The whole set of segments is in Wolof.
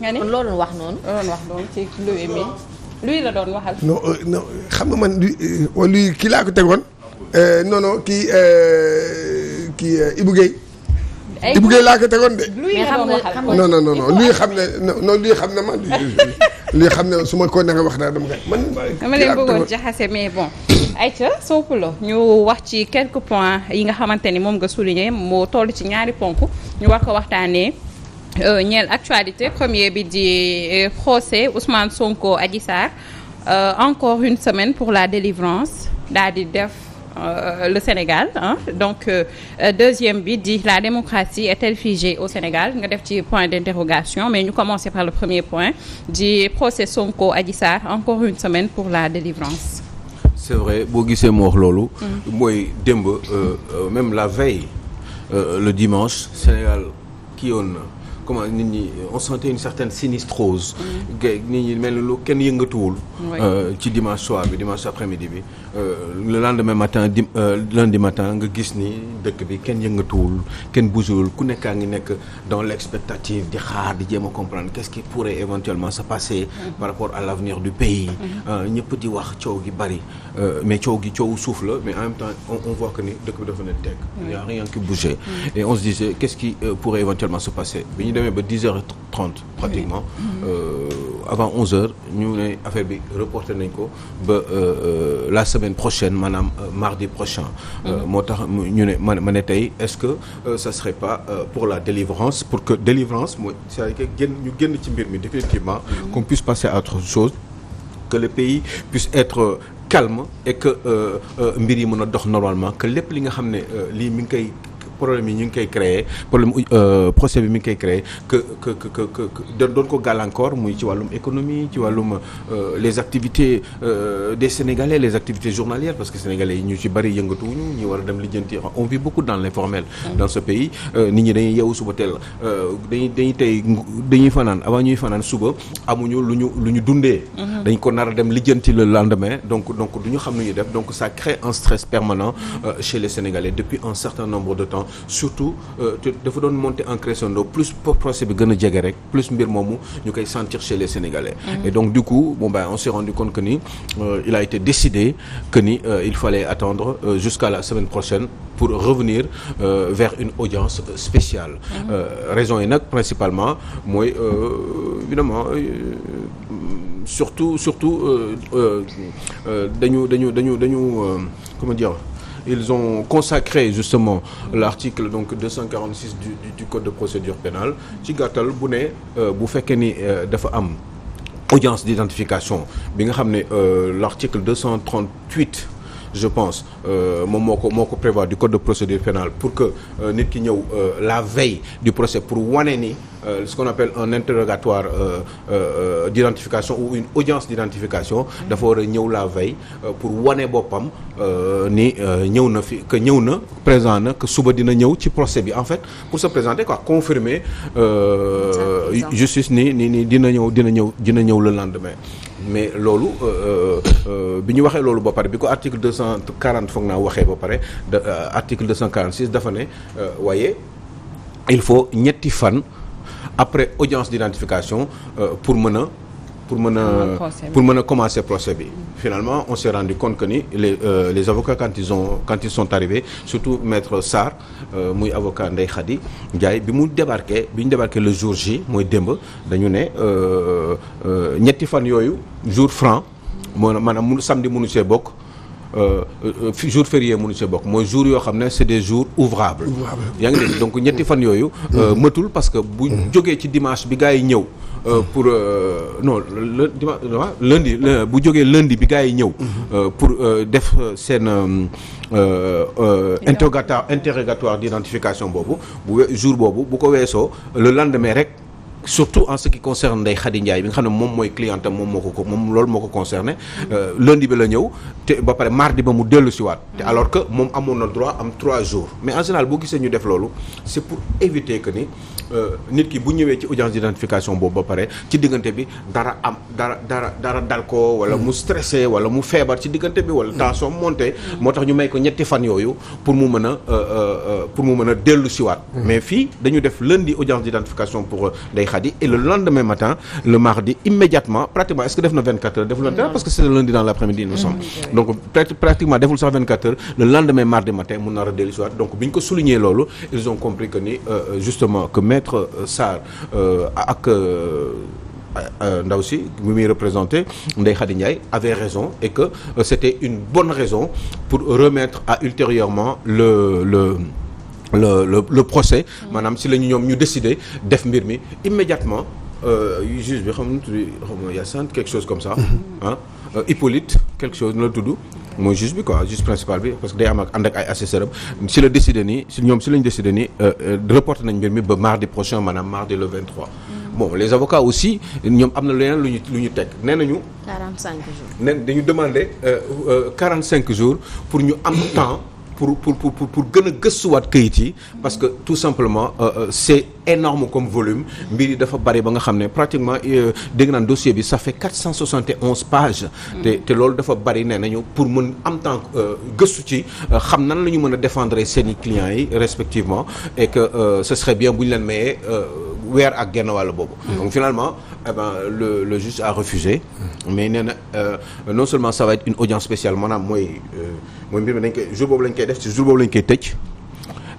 nga ni loo doon wax noonu. ci Louis mi Louis la doon waxal. non xam nga man Louis kii laa ko tegoon non kii Ibou Guèye. Ibou Guèye laa ko tegoon de. Louis la doon waxal non Louis xam ne Louis xam ne man Louis xam ne su ma ko nanga wax naa dama leen bëggoon jaxase mais bon. Aïcha Sow-Poulo ñu wax ci quelques points yi nga xamante ni moom nga souligné moo toll ci ñaari ponk ñu war ko waxtaanee ñeel actualité premier bi di procès Ousmane Sonko Adji Sarr encore une semaine pour la délivrance daal di def le Sénégal donc deuxième bi di la démocratie est-elle figée au Sénégal nga def ci point d'interrogation mais ñu commencer par le premier point di procès Sonko Adji Sarr encore une semaine pour la délivrance. C'est vrai boo gisee mu wax loolu. mooy démb même la veille le dimanche Sénégal kii yoon na comment nit ñi on sentait une certaine sinistrose. nit ñi mel ni lu kenn yëngatuwul. ci dimanche soir bi dimanche après-midi bi le lendemain matin lundi matin nga gis ni dëkk bi kenn yëngatuwul kenn bougéwul ku nekkaa ngi nekk dans l'expectative di xaar di jéem a comprendre qu'est-ce qui pourrait éventuellement se passer par rapport à l'avenir du pays. ñëpp di wax coow gi bari mais coow gi coowu suuf la mais en même temps on voit que ni dëkk bi dafa ne teg. il y a rien qui bougeait. et on se disait qu'est-ce qui pourrait éventuellement se passer bi ñu demee ba 10h30 pratiquement avant 11h ñu ne affaire bi reporté nañ ko ba la semaine prochaine maanaam mardi prochain. moo tax ñu ne ma ne tey est-ce que ça serait pas pour la délivrance pour que délivrance mooy c'est-à-dire que ñu génn ci mbir mi définitivement. qu'on puisse passer à autre chose que le pays puisse être calme et que mbir yi mën a dox normalement que lépp li nga xam ne lii mi ngi koy problème yi ñu ngi koy créer problème procès bi mi ngi koy créer que doon ko gàllankoor muy ci wàllum économie ci wàllum les activités des Sénégalais les activités journalières parce que Sénégalais yi ñu ci bari yëngatuwuñu ñu war a dem lijjanti on vit beaucoup dans l'informel dans ce pays nit ñi dañuy yeewu suba teel dañuy fanaan avant ñuy fanaan suba amuñu lu ñu dundee dañ ko nar a dem lijjanti le lendemain donc du ñu xam nu ñuy def donc ça crée un stress permanent chez les Sénégalais depuis un certain nombre de temps surtout dafa doon monter en crescendo plus procès bi gën a jege rek plus mbir moomu ñu koy sentir chez les Sénégalais. Et donc du coup on s'est rendu compte que ni il a été décidé que ni il fallait attendre jusqu'à la semaine prochaine pour revenir vers une audience spéciale. Raison yi nag principalement mooy évidemment surtout dañu comment dire. Ils ont consacré justement l'article donc 246 du code de procédure pénale ci gàttal bu ne bu fekkee ni dafa am audience d'identification bi nga xam ne l'article 238 je pense moom moo ko prévoir du code de procédure pénale pour que nit ki ñëw la veille du procès pour wane ni ce qu'on appelle un interrogatoire d'identification ou une audience d'identification dafa war a ñëw la veille pour wane boppam ni ñëw na fi que ñëw na présent na que suba dina ñëw ci procès bi en fait pour se présenter quoi confirmer justice ni dina ñëw le lendemain mais loolu bi ñu waxee loolu ba pare bi ko article 240 foog naa waxee ba pare article 246 dafa ne waaye il faut ñetti fan après audience d'identification pour mën a commencer procès bi. Finalement on s'est rendu compte que ni les avocats quand ils sont arrivés surtout maître Sarr muy avocat Ndeye Khady Ndiaye bi ñu débarqué le jour J mooy démb dañu ne ñetti fan yooyu jour franc maanaam samedi mënu see bokk. jour férié mënu see bokk mooy jour yoo xam ne c'est des jours ouvrables. yaa ngi dégg donc ñetti fan yooyu. mëtul parce que bu jógee ci dimanche bi gars yi ñëw. pour non lundi bu jógee lundi bi gars yi ñëw. pour def seen interrogatoire d'identification boobu jour boobu bu ko weesoo le lendemain rek. surtout en ce qui concerne Ndeye Khady Ndiaye bi nga xam ne moom mooy cliente am moom loolu moo ko concerné lundi bi la ñëw te ba pare mardi ba mu dellu si waat te alors que moom amoon na droit am 3 jours mais en général boo gisee ñu def loolu c'est pour éviter que ni nit ki bu ñëwee ci audience d'identification boobu ba pare ci diggante bi dara dal ko wala mu stressé wala mu feebar ci diggante bi wala tension monté moo tax ñu may ko ñetti fan yooyu pour mu mën a dellu siwaat mais fii dañu def lundi audience d'identification pour Ndeye Khady et le lendemain matin le mardi immédiatement pratiquement est-ce que def na 24 heures deful na parce que c'est le lundi dans l'après-midi il me semble donc pratiquement deful sax 24 heures le lendemain mardi matin mun nar a dellu siwaat donc bi ñu ko souligner loolu ils ont compris que ni justement que maître Sarr ak ndaw si bi muy représenté Ndeye Khady Ndiaye avait raison et que c'était une bonne raison pour remettre à ultérieurement le procès maanaam si la ñu ñoom ñu décider def mbir mi immédiatement juge bi xam nga Yacine quelque chose comme ça ah Hippolyte quelque chose la tudd mooy juge bi quoi juge principal bi parce que day am ak ànd ak ay assesseurs si la décidé nii si lañu décidé nii reporté nañ mbir mi ba mardi prochain maanaam mardi le 23. Bon les avocats aussi ñoom am na leneen lu ñu teg nee nañu. 45 jours. nee dañu demandé 45 jours pour ñu am temps. pour gën a gëstuwaat këyit yi parce que tout simplement c'est énorme comme volume mbir yi dafa bari ba nga xam ne pratiquement dégg naan dossier bi ça fait 471 pages te loolu dafa bari nee nañu pour mën am temps gëstu ci xam nan la ñu mën a défendre seeni clients yi respectivement et que ce serait bien bu ñu leen mayee weer ak genn wàll boobu donc finalement le juge a refusé mais nee na non seulement ça va être une audience spéciale maanaam mooy mbir mi dañ koy jour boobu lañ koy def ci jour boobu lañ koy tëj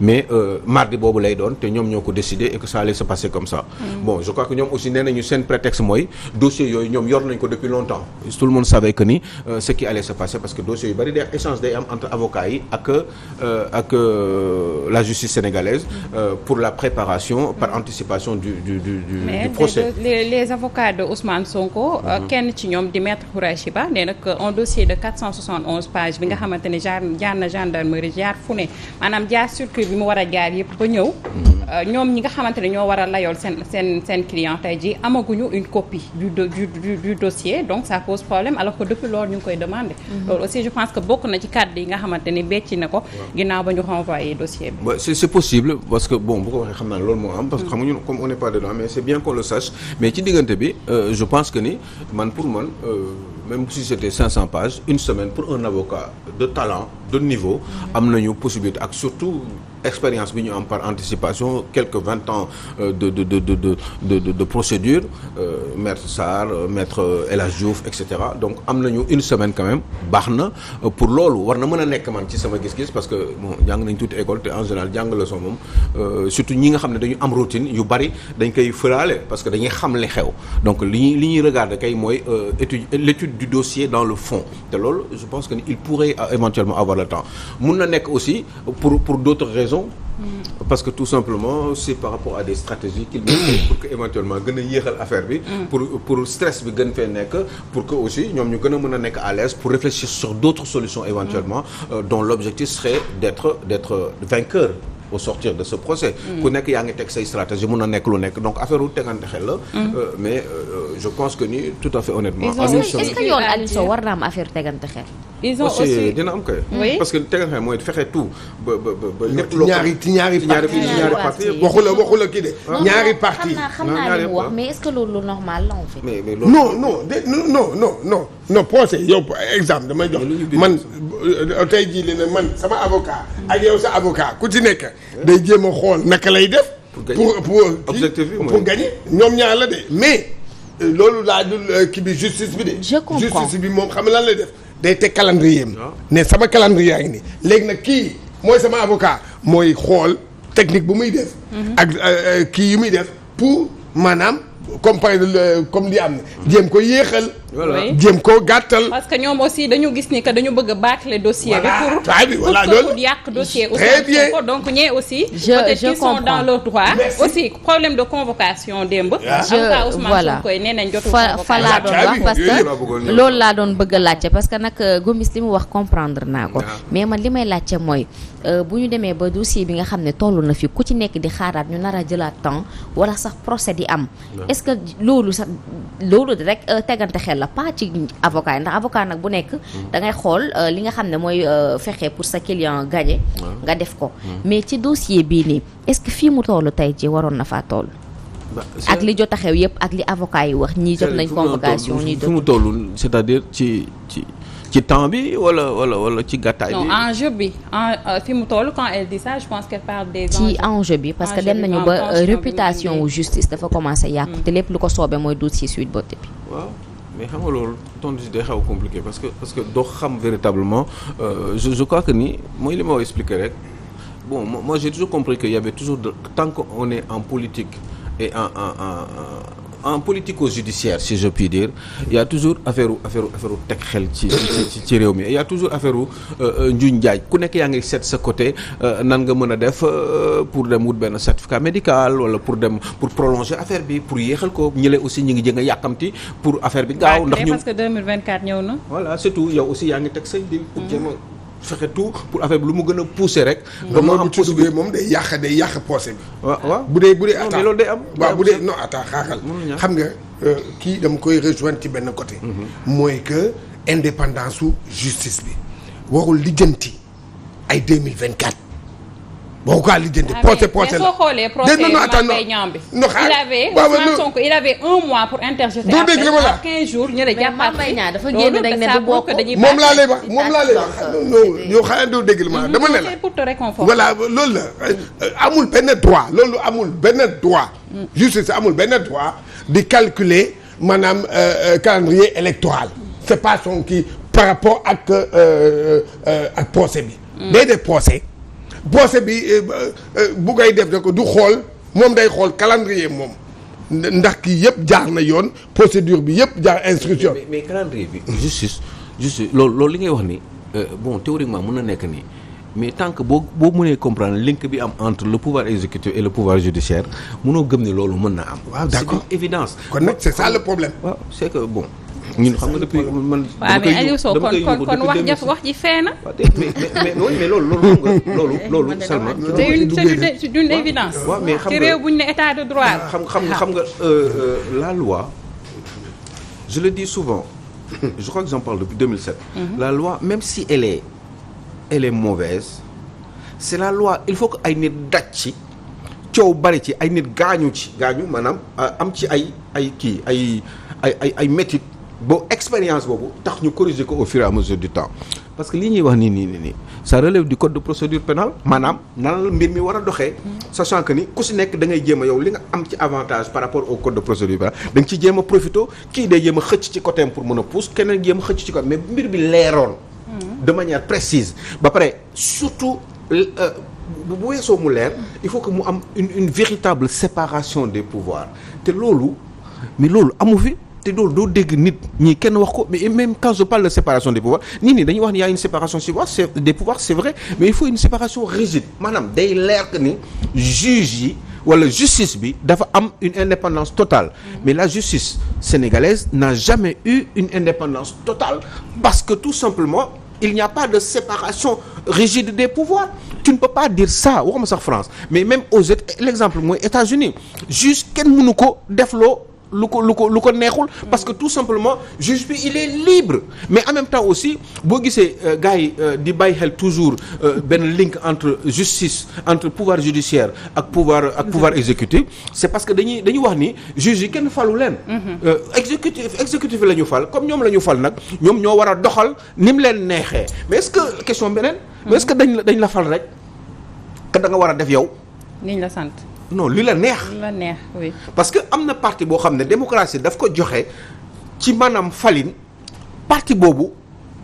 mais mardi boobu lay doon te ñoom ñoo ko décidé et que ça allait se passer comme ça. Bon je crois que ñoom aussi nee nañu seen prétexte mooy dossier yooyu ñoom yor nañ ko depuis longtemps tout le monde savait que ni ce qui allait se passer parce que dossier yu bari day échange day am entre avocats yi ak la justice sénégalaise pour la préparation par anticipation du procès. Mais les avocats de Ousmane Sonko. kenn ci ñoom di maître Khoureychi Ba nee na que un dossier de 471 pages bi nga xamante ne jaar na gendarmerie jaar fu ne maanaam jaar circuit bi mu war a jaar yëpp ba ñëw ñoom ñi nga xamante ne ñoo war a layool seen client tey ji amaguñu une copie du dossier donc ça pose problème alors que depuis loolu ñu ngi koy demander loolu aussi je pense que bokk na ci cadre yi nga xamante ni becci na ko ginnaaw ba ñu renvoyer dossier bi c'est possible parce que bon bu ko waxee xam naa loolu moo am parce que xam nga ñun comme on n'est pas dedans mais c'est bien qu'on le sache mais ci diggante bi je pense que ni pour man même si c'était 500 pages une semaine pour un avocat de talent de niveau am nañu possibilité ak surtout expérience bi ñu am par anticipation quelques 20 ans de procédure maître Sarr maître El Hadj Diouf et cetera donc am nañu une semaine quand même baax na pour loolu war na mën a nekk man ci sama gis-gis parce que bon jàng nañ tuuti école te en général jàng leçon moom surtout ñi nga xam ne dañu am routine yu bari dañ koy fëraale parce que dañuy xam li xew donc li ñuy regarder kay mooy l'étude du dossier dans le fond te loolu je pense que il pourrait éventuellement avoir le temps mun na nekk aussi pour d'autres raisons parce que tout simplement c'est par rapport à des stratégies qu'il met pour que éventuellement gën a yéexal affaire bi pour stress bi gën fee nekk pour que aussi ñoom ñu gën a mën a nekk à l'aise pour réfléchir sur d'autres solutions éventuellement dont l'objectif serait d'être vainqueur au sortir de ce procès ku nekk yaa ngi teg say stratégie mun na nekk lu nekk donc affaire u tegante xel la mais je pense que ni tout à fait honnêtement est-ce que yoon Aliou Sow war na am affaire tegante xel ils ont aussi dina am kay parce que tegante xel mooy fexe tout ba lépp ñaari parti waxula kii de ñaari parti xam naa li mu wax mais est-ce que loolu lu normal la en fait mais non procès yow exemple damay jox man tey jii li ne man sama avocat ak yow sa avocat ku ci nekk day jéem a xool naka lay def pour gagner ñoom ñaar la de mais loolu laa dul kii bi justice bi de justice bi moom xam lan lay def day teg calendrier am ne sama calendrier yaa ngi nii léegi nag kii mooy sama avocat mooy xool technique bu muy def ak kii yu muy def pour maanaam comme li am na jéem ko yéexal jéem koo gàttal parce que ñoom aussi dañu gis ni que dañu bëgg a bâcler dossier bi pour yàq dossier aussi donc ñee aussi peut-être qu'ils sont dans leur droit aussi problème de convocation démb voilà fa laa doon wax parce que loolu laa doon bëgg a laajte parce que nag Gomis li mu wax comprendre naa ko mais man li may laajte mooy bu ñu demee ba dossier bi nga xam ne toll na fi ku ci nekk di xaaraat ñu nar a jëlaat temps wala sax procès di am est-ce que loolu rek tegante xel la pas ci avocat yi ndax avocat nag bu nekk da ngay xool li nga xam ne mooy fexe pour sa client gagner nga def ko mais ci dossier bii nii est-ce que fii mu toll tey ji waroon na faa toll ak li jot a xew yëpp ak li avocat yi wax ñii jot nañ convocation ñii jot fi mu toll c'est-à-dire ci temps bi wala ci gàttaay bi. non enjeu bi fi mu toll quand elle dit ça je pense qu'elle parle des enjeux. ci enjeu bi parce que dem nañu ba réputation wu justice dafa commencé yàqu te lépp lu ko soobee mooy dossier Sweet Beauté bi. waaw mais xam nga loolu tontu si day xaw a compliqué parce que doo xam véritablement je crois que ni mooy li ma expliqué rek bon moi j'ai toujours compris que y avait toujours tant qu'on est en politique et en politico-judiciaire si je puis dire il y a toujours affaire teg xel ci réew mi il y a toujours affaire njuñ njaaj ku nekk yaa ngi seet sa côté nan nga mën a def pour dem wut benn certificat médical wala pour prolonger affaire bi pour yéexal ko ñële aussi ñi ngi jëng a yàkkamti pour affaire bi gaaw ndax ñu parce que 2024 ñëw na voilà c'est tout yow aussi yaa ngi teg say dil pour jéem a fexe tout pour affaire bi lu mu gën a pousser rek. ba mu am possibilité moom day yàq procès bi. waaw bu dee attends mais loolu day am. waaw bu dee non attends xaaxal. xam nga kii dama koy rejoindre ci benn côté. mooy que indépendance su justice bi warul lijjanti ay 2024. boo ko lijjanti procès mais soo xoolee procès Mbaye Niang bi. il avait un mois pour interjeter. doo dégg li ma la 15 jours ñu ne jàppaat Mbaye Niang dafa génn rek ne du bokk moom laa lay wax yow xanaa doo dégg li ma dama ne la pour te réconforter. voilà loolu la amul benn droit loolu amul benn droit. justice amul benn droit di calculer maanaam calendrier électoral. c'est pas son kii par rapport ak procès bi. day def procès bi bu ngay def ko du xool moom day xool calendrier moom ndax kii yëpp jaar na yoon procédure bi yëpp jaar instruction. mais calendrier bi justice loolu li ngay wax ni bon théoriquement mën na nekk nii mais tant que boo mënee comprendre link bi am entre le pouvoir exécutif et le pouvoir judiciaire mënoo gëm ni loolu mën na am. waaw d'accord c'est une évidence. kon nag c'est ça le problème. waaw c'est que bon. ñun xam nga depuis man. waaw mais Aliou Sow kon wax ji fee na. mais loolu Salma. c'est d'une évidence. waaw mais xam nga ci réew bu ñu ne état de droit. xam nga la loi je le dis souvent je crois que j'en parle depuis 2007. La loi même si elle est mauvaise c'est la loi il faut que ay nit daj ci coow bari ci ay nit gaañu maanaam am ci ay métit boo expérience boobu tax ñu corriger ko au fur et à mesure du temps parce que li ñuy wax nii ça relève du code de procédure pénale maanaam nan la mbir mi war a doxee sachant que ni ku si nekk da ngay jéem a yow li nga am ci avantage par rapport au code de procédure pénale da nga ci jéem a profité kii day jéem a xëcc ci côté pour mën a pousse keneen jéem a xëcc ci côté mais mbir bi leeroon de manière précise ba pare surtout bu weesoo mu leer il faut que mu am une véritable séparation des pouvoirs te loolu amu fi te loolu doo dégg nit ñi kenn wax ko mais même quand je parle de séparation des pouvoirs nit dañuy wax ni y a une séparation des pouvoirs c'est vrai mais il faut une séparation rigide maanaam day leer que ni juge yi wala justice bi dafa am une indépendance totale mais la justice sénégalaise n'a jamais eu une indépendance totale parce que tout simplement il n'y a pas de séparation rigide des pouvoirs tu ne peux pas dire ça waxuma sax France mais même l'exemple mooy États-Unis juge kenn mënu ko defloo lu ko neexul parce que tout simplement juge bi il est libre mais en même temps aussi boo gisee gars yi di bàyyi xel toujours benn link entre justice entre pouvoir judiciaire ak pouvoir exécutif c'est parce que dañuy wax ni juge yi kenn falu leen exécutif la ñu fal comme ñoom la ñu fal nag ñoom ñoo war a doxal ni mu leen neexee mais est-ce que question beneen mais est-ce que dañ la fal rek que da nga war a def yow niñ la sant non li la neex. Oui. parce que am na parti boo xam ne démocratie daf ko joxe ci maanaam falin parti boobu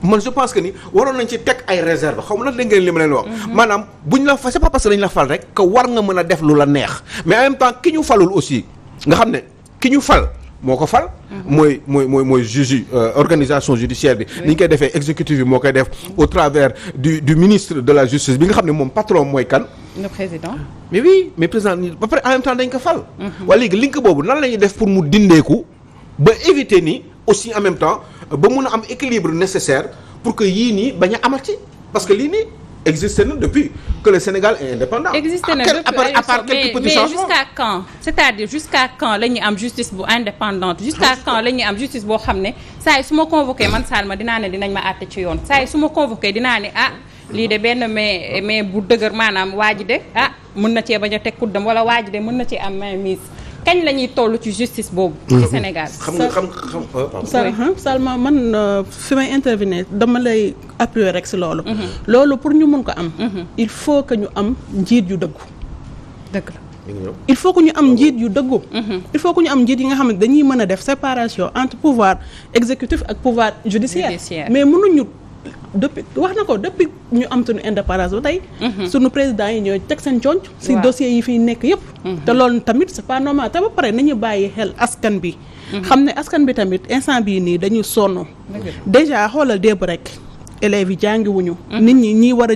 man je pense que ni waroon nañ ci teg ay réserve xaw ma nag dégg ngeen li ma leen wax. maanaam buñ la fa c'est pas parce que dañ la fal rek que war nga mën a def lu la neex mais en même temps ki ñu falul aussi nga xam ne ki ñu fal. moo ko fal. mooy juge organisation judiciaire bi. ni ñu koy defee exécutif bi moo koy def au travers du ministre de la justice bi nga xam ne moom patron mooy kan. le président. mais oui mais président ba pare en même temps dañ ko fal. waaye léegi link boobu nan la ñuy def pour mu dindeeku ba éviter ni aussi en même temps ba mun a am équilibre nécessaire pour que yii nii bañ a amati parce que lii nii existé na depuis que le Sénégal est indépendant. existé na depuis à part quelques petits changements. jusqu'à quand c'est-à-dire jusqu'à quand la ñuy am justice bu indépendante jusqu'à quand la ñuy am justice boo xam ne saa yi su ma convoqué man Salma dinaa ne dinañ ma àtte ci yoon saa yi su ma convoqué dinaa ne lii de benn mais bu dëgër maanaam waa ji de mën na cee bañ a teg kuddam wala waa ji de mën na cee am mainmise kañ la ñuy toll ci justice boobu. ci Sénégal. Salma man fi may intervenir dama lay appuyer rek si loolu. loolu pour ñu mun ko am. il faut que ñu am njiit yu dëggu. dëgg la. il faut que ñu am njiit yu dëggu. il faut que ñu am njiit yi nga xam ne dañuy mën a def séparation entre pouvoir exécutif ak pouvoir judiciaire. mais mënuñu depuis wax na ko depuis ñu am suñu indépendance ba tey. suñu président yi ñooy teg seen conc si dossiers yi fiy nekk yëpp. te loolu tamit c'est pas normal te ba pare nañu bàyyi xel askan bi. xam ne askan bi tamit instant bii nii dañu sonn. déjà xoolal démb rek élèves yi jàngiwuñu. nit ñi war a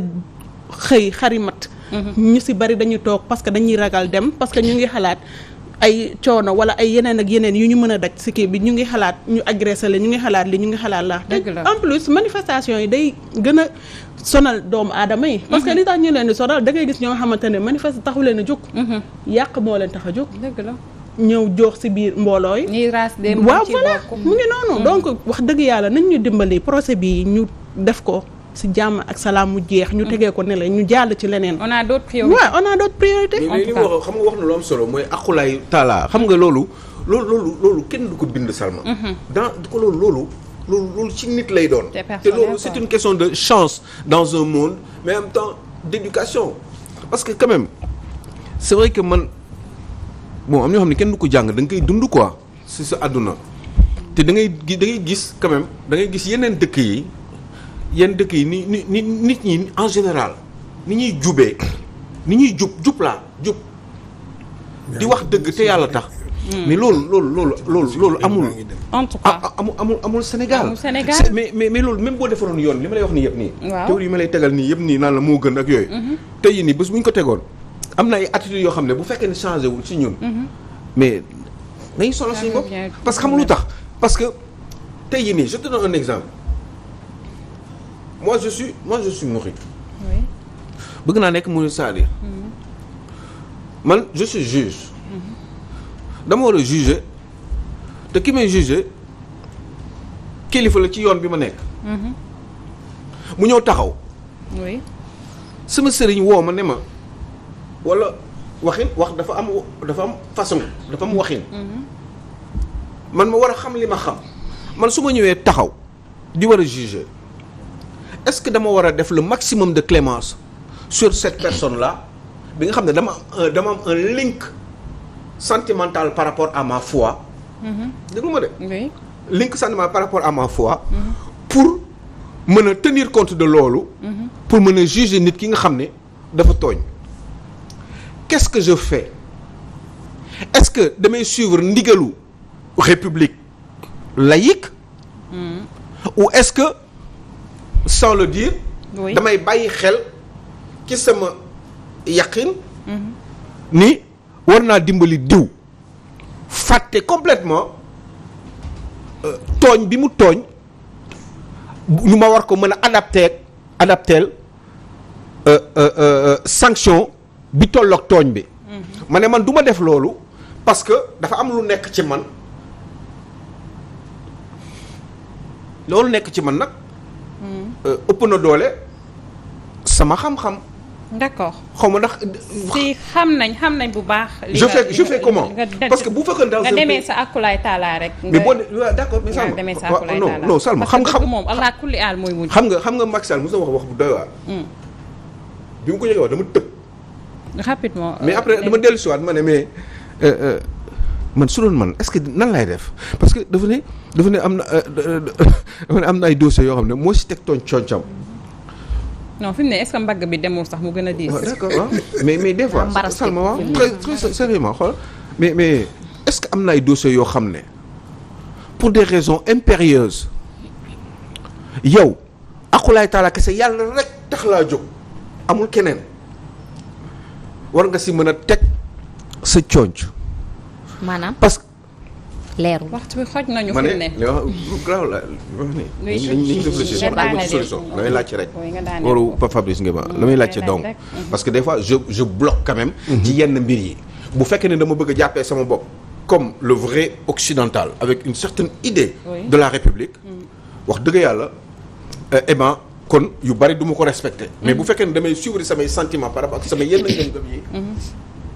xëy xarimat. ñu si bari dañuy toog parce que dañuy ragal dem parce que ñu ngi xalaat ay coono wala ay yeneen ak yeneen yu ñu mën a daj si kii bi ñu ngi xalaat ñu agressé la ñu ngi xalaat li ñu ngi xalaat la en plus manifestation yi day gën a sonal doomu aadama yi parce que li tax ñu leen di sonal da ngay gis ñoo xamante ne manifeste taxu leen a jóg yàq moo leen tax a jóg ñëw joox si biir mbooloo yi waaw voilà mu ngi noonu donc wax dëgg yàlla nañ ñu dimbali procès bi ñu def ko si jàmm ak salaam mu jeex ñu tegee ko ne la ñu jàll ci leneen. on a d'autres priorités. waaw on a d'autres priorités. mais li wax xam nga wax na lu am solo mooy aqulaay taala xam nga loolu kenn du ko bind Salma. dans ko loolu ci nit lay doon. te loolu c'est une question de chance dans un monde mais en même temps d'éducation parce que quand même c'est vrai que man bon am ñoo xam ne kenn du ko jàng da nga koy dund quoi si sa àdduna te da ngay gis quand même da ngay gis yeneen dëkk yi. yenn dëkk yi ni nit ñi en général ni ñuy jubee ni ñuy jub di wax dëgg te yàlla tax mais loolu amul en tout cas amul Sénégal mais loolu même boo defaroon yoon li ma lay wax nii yëpp nii teewul yi ma lay tegal nii yëpp nii naan la moo gën ak yooyu tey yi nii bés bu ñu ko tegoon am na ay attitudes yoo xam ne bu fekkee ne changé wul ci ñun mais dañuy sonal suñu bopp parce que xam lu tax parce que tey yi nii je te donne un exemple moi je suis mouride. oui. bëgg naa nekk murid c'est-à-dire man je suis juge. dama war a juger te ki may juger kilifa la ci yoon bi ma nekk. mu ñëw taxaw. oui. sama sëriñ woo ma ne ma walla wax dafa am façon dafa am waxin. man ma war a xam li ma xam man su ma ñëwee taxaw di war a juger. est-ce que dama war a def le maximum de clémence sur cette personne-là bi nga xam ne dama am un link sentimental par rapport à ma foi. déglu ma de. oui. link sentimental par rapport à ma foi. pour mën a tenir compte de loolu. pour mën a juger nit ki nga xam ne dafa tooñ. qu'est-ce que je fais est-ce que damay suivre ndigalu république laïque. ou est-ce que sans le dire. oui. damay bàyyi xel ci sama yaqin. ni war naa dimbali diw. fàtte complètement tooñ bi mu tooñ ñu ma war ko mën a adapteel sanction bi tolloog tooñ bi. ma ne man du ma def loolu parce que dafa am lu nekk ci man loolu nekk ci man nag. ëpp na doole sama xam-xam. d'accord xaw ma ndax. si xam nañ bu baax. je fais comment parce que bu fekkee dans nga demee sa akulaay taala rek. mais boo d'accord mais Salma demee sa akulaay taala non Salma xam moom allah kulli aal mooy mujj. xam nga Macky Sall mos na wax bu doy waar. bi mu ko yëgee wax dama tëb. rapidement. mais après dama dellu si waat ma ne mais man su doon man est-ce que nan lay def parce que dafa ne am na ay dossiers yoo xam ne moo si teg concam. non fi mu ne est-ce que mbagg bi demul sax mu gën a diis. d'accord waaw mais des fois Salma waaw très sérieusement xool mais est-ce que am na ay dossiers yoo xam ne pour des raisons impérieuses yow akulaay taala kese yàlla rek tax laa jóg amul keneen war nga si mën a teg sa conc maanaam parce que leerul. waxtu bi xoj nañu ma fi ne ne. li wax grave la wax ni ñu réfléchir amul solution damay laajte rek loolu Pape Fabrice Nguema la may laajte donc parce que des fois je bloque quand même ci yenn mbir yi bu fekkee ne dama bëgg a jàppee sama bopp comme le vrai occidental avec une certaine idée de la République wax dëgg yàlla eh ben kon yu bari du ma ko respecter mais bu fekkee ne damay suivre samay sentiments par rapport ak sama yenn ngëm-ngëm yi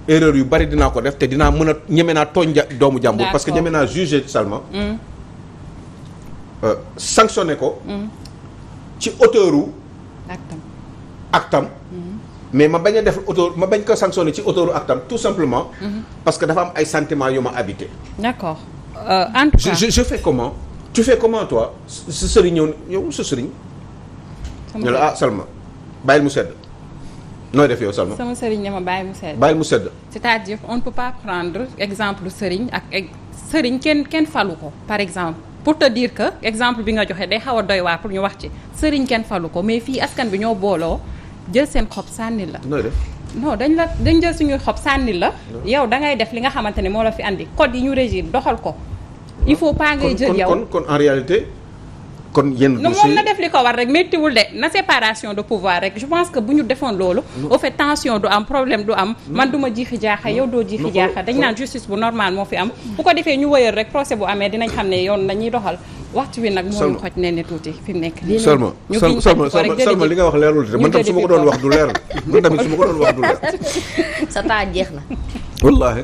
erreur yu bari dinaa ko def te dinaa mën a ñeme naa tooñ doomu jàmbur parce que ñeme naa juger seulement sanctionner ko ci auteuru actam mais ma bañ a def auteur ma bañ ko sanctionner ci auteuru actam tout simplement parce que dafa am ay sentiments yu ma habité. D'accord. En tout cas je fais comment tu fais comment toi sa sëriñ ñëw sa sëriñ ñu la ah Salma bàyyil mu sedd nooy def yow Salma sama sëriñ ne ma bàyyil mu sedd. bàyyil mu sedd. c'est-à-dire on ne peut pas prendre exemple sëriñ ak sëriñ kenn falu ko par exemple pour te dire que exemple bi nga joxe day xaw a doy waar pour ñu wax ci sëriñ kenn falu ko mais fii askan bi ñoo booloo jël seen xob sànni la. nooy def. non dañ jël suñuy xob sànni la. yow da ngay def li nga xamante ne moo la fi andi code yi ñu régir doxal ko. il faut pas ngay jël yow kon en réalité. kon yenn dossiers moom na def li ko war rek méttiwul de na séparation de pouvoir rek je pense que bu ñu defoon loolu. au fait tension du am problème du am. man du ma jiixi jaaxa yow doo jiixi jaaxa dañ naan justice bu normal moo fi am. bu ko defee ñu wëyal rek procès bu amee dinañ xam ne yoon nañuy doxal waxtu wi nag. moo ñu xoj ne tuuti fi mu nekk. Salma li nga wax leerul de man tam su ma ko doon wax du leer man tamit su ma ko doon wax du leer. sa temps jeex na. wallaahi.